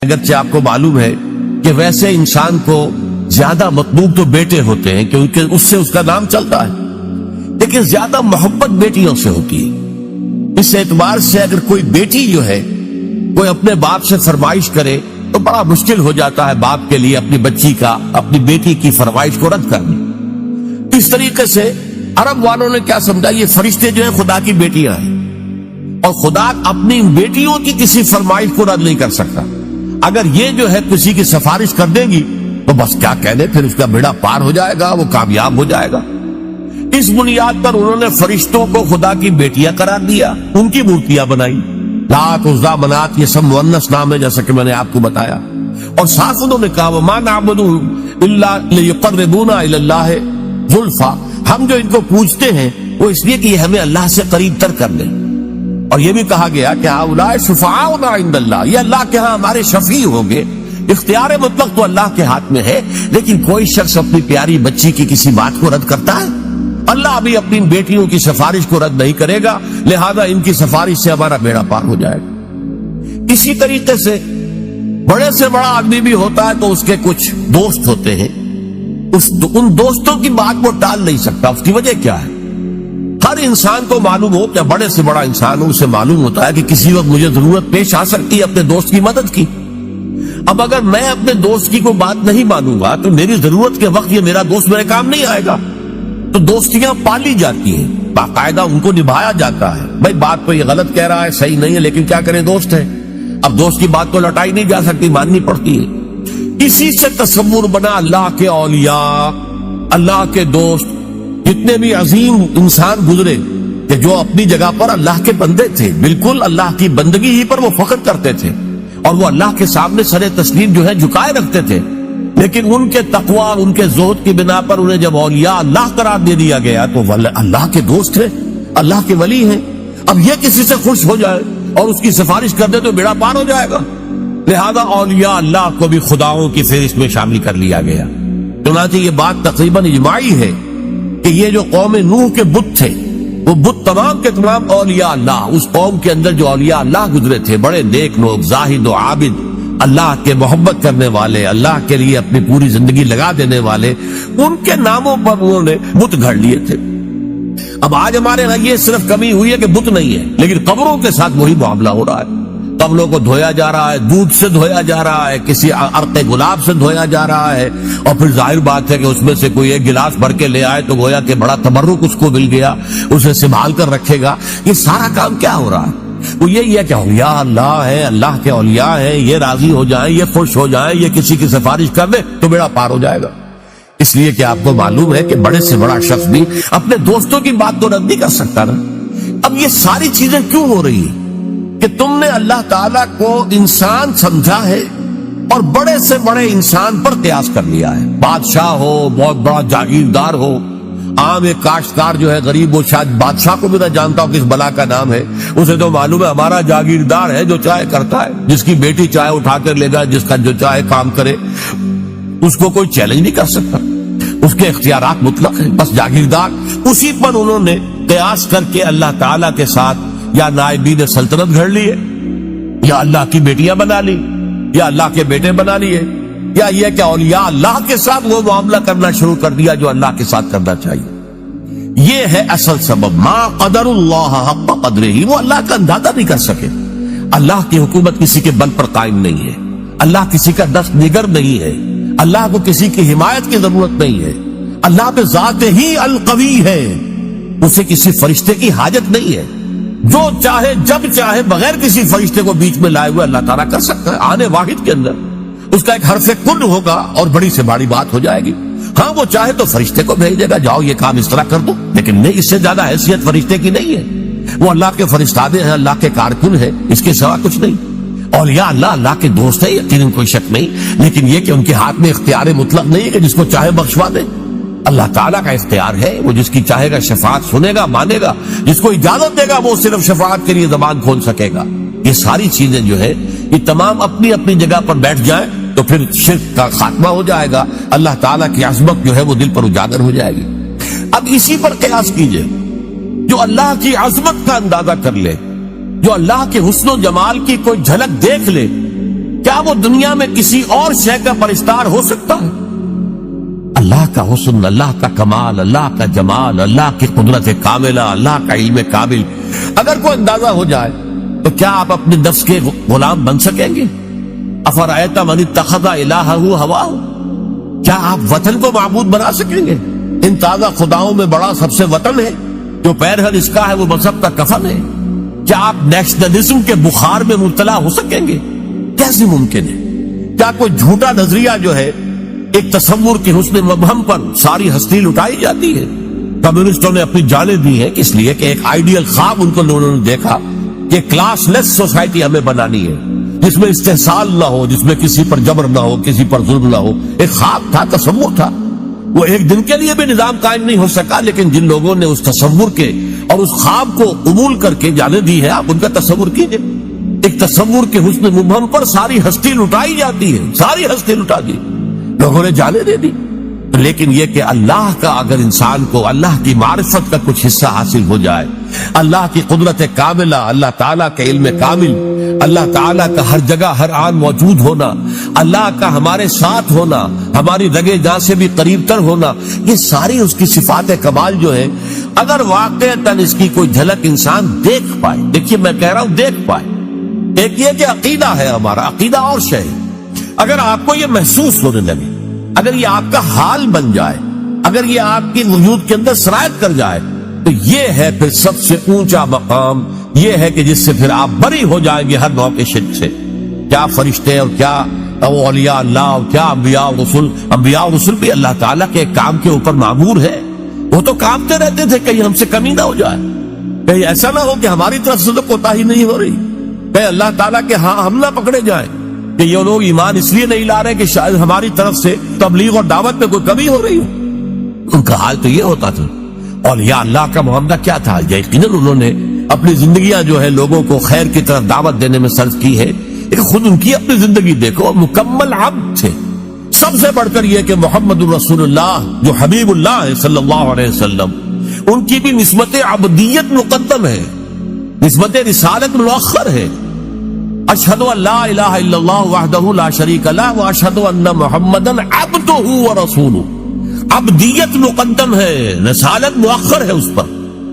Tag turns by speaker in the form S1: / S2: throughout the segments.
S1: اگرچہ آپ کو معلوم ہے کہ ویسے انسان کو زیادہ مطلوب تو بیٹے ہوتے ہیں کیونکہ اس سے اس کا نام چلتا ہے، لیکن زیادہ محبت بیٹیوں سے ہوتی ہے۔ اس اعتبار سے اگر کوئی بیٹی جو ہے کوئی اپنے باپ سے فرمائش کرے تو بڑا مشکل ہو جاتا ہے باپ کے لیے اپنی بچی کا، اپنی بیٹی کی فرمائش کو رد کرنا۔ اس طریقے سے عرب والوں نے کیا سمجھا، یہ فرشتے جو ہیں خدا کی بیٹیاں ہیں، اور خدا اپنی بیٹیوں کی کسی فرمائش کو رد نہیں کر سکتا۔ اگر یہ جو ہے کسی کی سفارش کر دے گی تو بس کیا کہنے، پھر اس کا بیڑا پار ہو جائے گا، وہ کامیاب ہو جائے گا۔ اس بنیاد پر انہوں نے فرشتوں کو خدا کی بیٹیاں قرار دیا، ان کی مورتیاں بنائی۔ لات، عزا، منات یہ سب مؤنث نام ہے جیسا کہ میں نے آپ کو بتایا، اور صاف انہوں نے کہا وَمَا نَعْبُدُهُمْ إِلَّا لِيُقَرِّبُونَا إِلَى اللَّهِ زُلْفَىٰ، ہم جو ان کو پوجتے ہیں وہ اس لیے کہ یہ ہمیں اللہ سے قریب تر کر لیں۔ اور یہ بھی کہا گیا کہ هؤلاء شفعاؤنا عند اللہ، یہ اللہ کے ہاں ہمارے شفیع ہوں گے۔ اختیار مطلق تو اللہ کے ہاتھ میں ہے، لیکن کوئی شخص اپنی پیاری بچی کی کسی بات کو رد کرتا ہے؟ اللہ بھی اپنی بیٹیوں کی سفارش کو رد نہیں کرے گا، لہذا ان کی سفارش سے ہمارا بیڑا پار ہو جائے گا۔ اسی طریقے سے بڑے سے بڑا آدمی بھی ہوتا ہے تو اس کے کچھ دوست ہوتے ہیں، ان دوستوں کی بات وہ ٹال نہیں سکتا۔ اس کی وجہ کیا ہے؟ ہر انسان کو معلوم ہو، کیا بڑے سے بڑا انسان ہو، اسے معلوم ہوتا ہے کہ کسی وقت مجھے ضرورت پیش آ سکتی ہے اپنے دوست کی مدد کی۔ اب اگر میں اپنے دوست کی کوئی بات نہیں مانوں گا تو میری ضرورت کے وقت یہ میرا دوست میرے کام نہیں آئے گا۔ تو دوستیاں پالی جاتی ہیں، باقاعدہ ان کو نبھایا جاتا ہے۔ بھائی بات تو یہ غلط کہہ رہا ہے، صحیح نہیں ہے، لیکن کیا کریں، دوست ہے۔ اب دوست کی بات تو لٹائی نہیں جا سکتی، ماننی پڑتی ہے۔ اسی سے تصور بنا اللہ کے اولیاء، اللہ کے دوست، جتنے بھی عظیم انسان گزرے کہ جو اپنی جگہ پر اللہ کے بندے تھے، بالکل اللہ کی بندگی ہی پر وہ فخر کرتے تھے، اور وہ اللہ کے سامنے سر تسلیم جو ہے جھکائے رکھتے تھے، لیکن ان کے تقوی، ان کے زہد کی بنا پر انہیں جب اولیاء اللہ قرار دے دیا گیا تو وہ اللہ کے دوست ہیں، اللہ کے ولی ہیں۔ اب یہ کسی سے خوش ہو جائے اور اس کی سفارش کر دے تو بیڑا پار ہو جائے گا، لہذا اولیاء اللہ کو بھی خداؤں کی فہرست میں شامل کر لیا گیا۔ چنانچہ یہ بات تقریباً اجماعی ہے کہ یہ جو قوم نوح کے بت تھے، وہ بت تمام کے تمام اولیاء اللہ، اس قوم کے اندر جو اولیاء اللہ گزرے تھے، بڑے نیک لوگ، زاہد و عابد، اللہ کے محبت کرنے والے، اللہ کے لیے اپنی پوری زندگی لگا دینے والے، ان کے ناموں پر انہوں نے بت گھڑ لیے تھے۔ اب آج ہمارے ہاں یہ صرف کمی ہوئی ہے کہ بت نہیں ہے، لیکن قبروں کے ساتھ وہی معاملہ ہو رہا ہے۔ قبروں کو دھویا جا رہا ہے، دودھ سے دھویا جا رہا ہے، کسی عرق گلاب سے دھویا جا رہا ہے، اور پھر ظاہر بات ہے کہ اس میں سے کوئی ایک گلاس بھر کے لے آئے تو گویا کہ بڑا تبرک اس کو مل گیا، اسے سنبھال کر رکھے گا۔ یہ سارا کام کیا ہو رہا ہے؟ وہ یہی ہے کہ اولیاء اللہ ہے، اللہ کے اولیاء ہیں، یہ راضی ہو جائیں، یہ خوش ہو جائیں، یہ کسی کی سفارش کر دے تو بیڑا پار ہو جائے گا۔ اس لیے کہ آپ کو معلوم ہے کہ بڑے سے بڑا شخص بھی اپنے دوستوں کی بات تو رد نہیں کر سکتا نا۔ اب یہ ساری چیزیں کیوں ہو رہی ہیں؟ کہ تم نے اللہ تعالیٰ کو انسان سمجھا ہے اور بڑے سے بڑے انسان پر قیاس کر لیا ہے۔ بادشاہ ہو، بہت بڑا جاگیردار ہو، عام ایک کاشتکار جو ہے غریب، وہ شاید بادشاہ کو بھی نہ جانتا ہو کس بلا کا نام ہے، اسے تو معلوم ہے ہمارا جاگیردار ہے جو چاہے کرتا ہے، جس کی بیٹی چاہے اٹھا کر لے گا، جس کا جو چاہے کام کرے، اس کو کوئی چیلنج نہیں کر سکتا، اس کے اختیارات مطلق ہیں، بس جاگیردار۔ اسی پر انہوں نے قیاس کر کے اللہ تعالیٰ کے ساتھ یا نائبین سلطنت گھڑ لیے، یا اللہ کی بیٹیاں بنا لی، یا اللہ کے بیٹے بنا لیے، یا یہ کہ اولیاء اللہ کے ساتھ وہ معاملہ کرنا شروع کر دیا جو اللہ کے ساتھ کرنا چاہیے۔ یہ ہے اصل سبب، ما قدر اللہ حق قدرہ، وہ اللہ کا اندازہ نہیں کر سکے۔ اللہ کی حکومت کسی کے بل پر قائم نہیں ہے، اللہ کسی کا دست نگر نہیں ہے، اللہ کو کسی کی حمایت کی ضرورت نہیں ہے، اللہ پہ ذات ہی القوی ہے، اسے کسی فرشتے کی حاجت نہیں ہے، جو چاہے جب چاہے بغیر کسی فرشتے کو بیچ میں لائے ہوئے اللہ تعالیٰ کر سکتا ہے۔ آنے واحد کے اندر اس کا ایک حرف کن ہوگا اور بڑی سے بڑی بات ہو جائے گی۔ ہاں وہ چاہے تو فرشتے کو بھیج دے گا، جاؤ یہ کام اس طرح کر دو، لیکن نہیں، اس سے زیادہ حیثیت فرشتے کی نہیں ہے۔ وہ اللہ کے فرشتادے ہیں، اللہ کے کارکن ہیں، اس کے سوا کچھ نہیں۔ اولیاء اللہ اللہ کے دوست ہیں، یقیناً کوئی شک نہیں، لیکن یہ کہ ان کے ہاتھ میں اختیار مطلق نہیں ہے کہ جس کو چاہے بخشوا دے۔ اللہ تعالیٰ کا اختیار ہے، وہ جس کی چاہے گا شفاعت سنے گا، مانے گا، جس کو اجازت دے گا وہ صرف شفاعت کے لیے زبان کھول سکے گا۔ یہ ساری چیزیں جو ہے یہ تمام اپنی اپنی جگہ پر بیٹھ جائیں تو پھر شرک کا خاتمہ ہو جائے گا، اللہ تعالیٰ کی عظمت جو ہے وہ دل پر اجاگر ہو جائے گی۔ اب اسی پر قیاس کیجئے، جو اللہ کی عظمت کا اندازہ کر لے، جو اللہ کے حسن و جمال کی کوئی جھلک دیکھ لے، کیا وہ دنیا میں کسی اور شے کا پرستار ہو سکتا ہے؟ اللہ کا حسن، اللہ کا کمال، اللہ کا جمال، اللہ کی قدرت کاملہ، اللہ کا علم کامل اگر کوئی اندازہ ہو جائے تو کیا آپ اپنے نفس کے غلام بن سکیں گے؟ افرأیت من اتخذ الہہ ہواہ، کیا آپ وطن کو معبود بنا سکیں گے؟ ان تازہ خداؤں میں بڑا سب سے وطن ہے، جو پیر ہر اس کا ہے وہ مذہب کا کفن ہے۔ کیا آپ نیشنلزم کے بخار میں مبتلا ہو سکیں گے؟ کیسے ممکن ہے؟ کیا کوئی جھوٹا نظریہ جو ہے ایک تصور کے حسن مبہم پر ساری ہستی لٹائی جاتی ہے؟ کمیونسٹوں نے اپنی جانیں دی ہیں اس لیے کہ ایک آئیڈیل خواب ان کو لوگوں نے دیکھا کہ کلاس لیس سوسائٹی ہمیں بنانی ہے، جس میں استحصال نہ ہو، جس میں کسی پر جبر نہ ہو، کسی پر ظلم نہ ہو۔ ایک خواب تھا، تصور تھا، وہ ایک دن کے لیے بھی نظام قائم نہیں ہو سکا، لیکن جن لوگوں نے اس تصور کے اور اس خواب کو قبول کر کے جانے دی ہے، آپ ان کا تصور کیجئے۔ ایک تصور کے حسن مبہم پر ساری ہستی لٹائی جاتی ہے، ساری ہستی لٹا دی، لوگوں نے جانے دے دی۔ لیکن یہ کہ اللہ کا اگر انسان کو اللہ کی معرفت کا کچھ حصہ حاصل ہو جائے، اللہ کی قدرت کاملہ، اللہ تعالیٰ کے علم کامل، اللہ تعالیٰ کا ہر جگہ ہر آن موجود ہونا، اللہ کا ہمارے ساتھ ہونا، ہماری رگے جاں سے بھی قریب تر ہونا، یہ ساری اس کی صفات کمال جو ہے، اگر واقعتاً اس کی کوئی جھلک انسان دیکھ پائے، دیکھیے میں کہہ رہا ہوں دیکھ پائے، ایک یہ کہ عقیدہ ہے ہمارا، عقیدہ اور شے، اگر آپ کو یہ محسوس ہونے لگے، اگر یہ آپ کا حال بن جائے، اگر یہ آپ کی وجود کے اندر سرایت کر جائے، تو یہ ہے پھر سب سے اونچا مقام، یہ ہے کہ جس سے پھر آپ بری ہو جائیں گے ہر نوع کے شرک سے۔ کیا فرشتے اور کیا اولیاء اللہ اور کیا انبیاء اور رسول، انبیاء اور رسول بھی اللہ تعالیٰ کے کام کے اوپر معمور ہے، وہ تو کامتے رہتے تھے کہیں ہم سے کمی نہ ہو جائے، کہیں ایسا نہ ہو کہ ہماری طرف سے تو کوتاہی نہیں ہو رہی، کہیں اللہ تعالیٰ کے ہاں ہم نہ پکڑے جائیں کہ یہ لوگ ایمان اس لیے نہیں لا رہے کہ شاید ہماری طرف سے تبلیغ اور دعوت میں کوئی کمی ہو رہی ہو۔ ان کا حال تو یہ ہوتا تھا۔ اولیاء اللہ کا معاملہ کیا تھا؟ یقیناً انہوں نے اپنی زندگیاں جو ہے لوگوں کو خیر کی طرف دعوت دینے میں صرف کی ہے، لیکن خود ان کی اپنی زندگی دیکھو، مکمل عبد تھے۔ سب سے بڑھ کر یہ کہ محمد رسول اللہ جو حبیب اللہ ہے صلی اللہ علیہ وسلم، ان کی بھی نسبت عبدیت مقدم ہے، نسبت رسالت مؤخر ہے۔ اشہد ان لا الہ الا اللہ وحدہ لا شریک لہ واشہد ان محمدًا عبدہ ورسولہ، عبدیت مقدم ہے، رسالت مؤخر ہے اس پر۔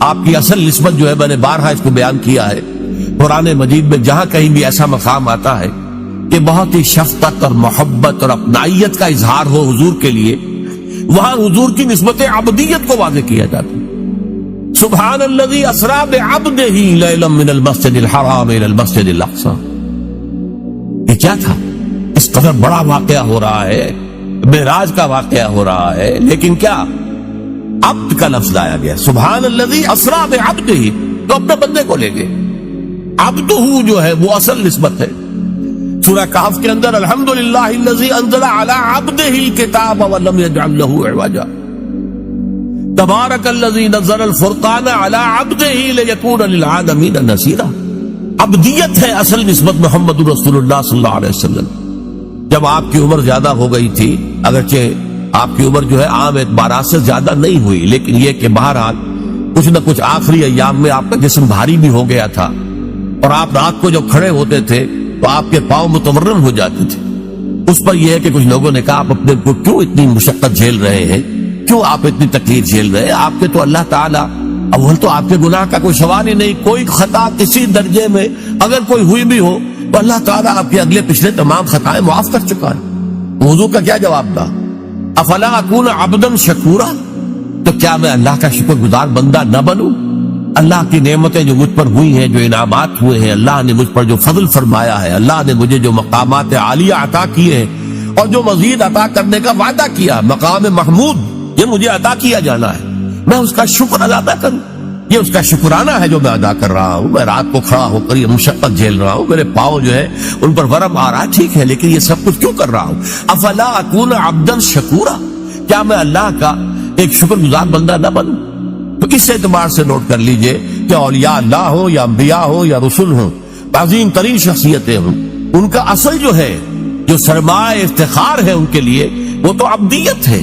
S1: آپ کی اصل نسبت جو ہے، میں نے بارہا اس کو بیان کیا ہے، قرآن مجید میں جہاں کہیں بھی ایسا مقام آتا ہے کہ بہت ہی شفقت اور محبت اور اپنائیت کا اظہار ہو حضور کے لیے، وہاں حضور کی نسبت عبدیت کو واضح کیا جاتا ہے۔ سبحان الذی اسریٰ بعبدہ لیلا من المسجد الحرام الی المسجد الاقصی، یہ کیا تھا؟ اس قدر بڑا واقعہ ہو رہا ہے، معراج کا واقعہ ہو رہا ہے، لیکن کیا عبد کا لفظ لایا گیا، سبحان الذی اسریٰ بعبدہ، تو اپنے بندے کو لے گئے۔ عبدہ جو ہے وہ اصل نسبت ہے۔ سورہ کہف کے اندر الحمدللہ الذی انزل علی عبدہ الکتاب ولم یجعل لہ عوجا، تبارک الذی نزل الفرقان علی عبدہ لیکون للعالمین نذیرا۔ عبدیت ہے اصل نسبت محمد رسول اللہ صلی اللہ علیہ وسلم۔ جب آپ کی عمر زیادہ ہو گئی تھی، اگرچہ آپ کی عمر جو ہے عام اعتبارات سے زیادہ نہیں ہوئی، لیکن یہ کہ بہرحال کچھ نہ کچھ آخری ایام میں آپ کا جسم بھاری بھی ہو گیا تھا، اور آپ رات کو جب کھڑے ہوتے تھے تو آپ کے پاؤں متورم ہو جاتے تھے۔ اس پر یہ ہے کہ کچھ لوگوں نے کہا آپ اپنے کو کیوں اتنی مشقت جھیل رہے ہیں، کیوں آپ اتنی تکلیف جھیل رہے ہیں؟ آپ کے تو اللہ تعالیٰ، اول تو آپ کے گناہ کا کوئی سوال ہی نہیں، کوئی خطا کسی درجے میں اگر کوئی ہوئی بھی ہو تو اللہ تعالیٰ آپ کے اگلے پچھلے تمام خطائیں معاف کر چکا ہے۔ وضو کا کیا جواب تھا؟ افلا اکون عبدا شکورا، تو کیا میں اللہ کا شکر گزار بندہ نہ بنوں؟ اللہ کی نعمتیں جو مجھ پر ہوئی ہیں، جو انعامات ہوئے ہیں، اللہ نے مجھ پر جو فضل فرمایا ہے، اللہ نے مجھے جو مقامات عالیہ عطا کیے ہیں اور جو مزید عطا کرنے کا وعدہ کیا، مقام محمود، یہ مجھے عطا کیا جانا ہے، میں اس کا شکر ادا کروں۔ یہ اس کا شکرانہ ہے جو میں ادا کر رہا ہوں۔ میں رات کو کھڑا ہو کر یہ مشقت جھیل رہا ہوں، میرے پاؤں جو ہے ان پر ورم آ رہا ہے، ٹھیک ہے، لیکن یہ سب کچھ کیوں کر رہا ہوں؟ افلا اکون عبدا شکورا، کیا میں اللہ کا ایک شکر گزار بندہ نہ بنوں؟ تو اس اعتبار سے نوٹ کر لیجئے کہ اولیاء اللہ ہو یا انبیاء ہو یا رسول ہوں، عظیم ترین شخصیتیں ہوں، ان کا اصل جو ہے، جو سرمایہ افتخار ہے ان کے لیے، وہ تو عبدیت ہے۔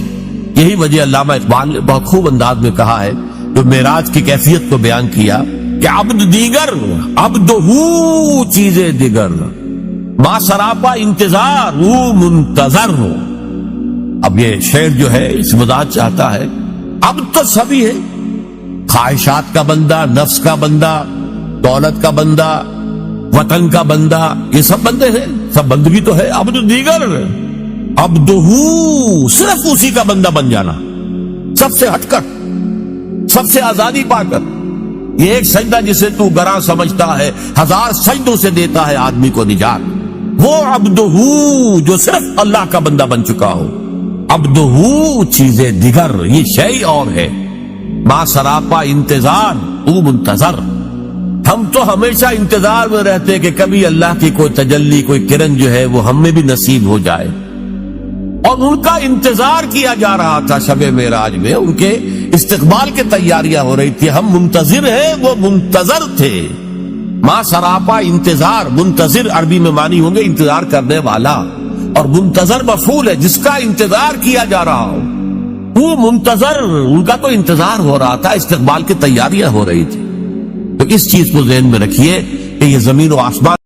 S1: یہی وجہ علامہ اقبال نے بہت خوب انداز میں کہا ہے، جو معراج کی کیفیت کو بیان کیا کہ عبد دیگر عبدہو چیزیں دیگر، ما سراپا انتظار وہ منتظر ہو. اب یہ شعر جو ہے اس وضاحت چاہتا ہے اب تو سبھی ہے، خواہشات کا بندہ، نفس کا بندہ، دولت کا بندہ، وطن کا بندہ، یہ سب بندے ہیں، سب بندگی تو ہے. اب تو دیگر عبدہو، صرف اسی کا بندہ بن جانا، سب سے ہٹ کر، سب سے آزادی پا کر. یہ ایک سجدہ جسے تو گراں سمجھتا ہے 1000 سجدوں سے دیتا ہے آدمی کو نجات. وہ عبدہو جو صرف اللہ کا بندہ بن چکا ہو. عبدہو چیزیں دیگر، یہ شیء اور ہے. ما سراپا انتظار او منتظر. ہم تو ہمیشہ انتظار میں رہتے کہ کبھی اللہ کی کوئی تجلی، کوئی کرن جو ہے وہ ہم میں بھی نصیب ہو جائے. اور ان کا انتظار کیا جا رہا تھا شب معراج میں، ان کے استقبال کی تیاریاں ہو رہی تھی. ہم منتظر ہیں، وہ منتظر تھے. ما سراپا انتظار، منتظر عربی میں معنی ہوں گے انتظار کرنے والا، اور منتظر مفعول ہے جس کا انتظار کیا جا رہا ہو. وہ منتظر، ان کا تو انتظار ہو رہا تھا، استقبال کی تیاریاں ہو رہی تھی. تو اس چیز کو ذہن میں رکھیے کہ یہ زمین و آسمان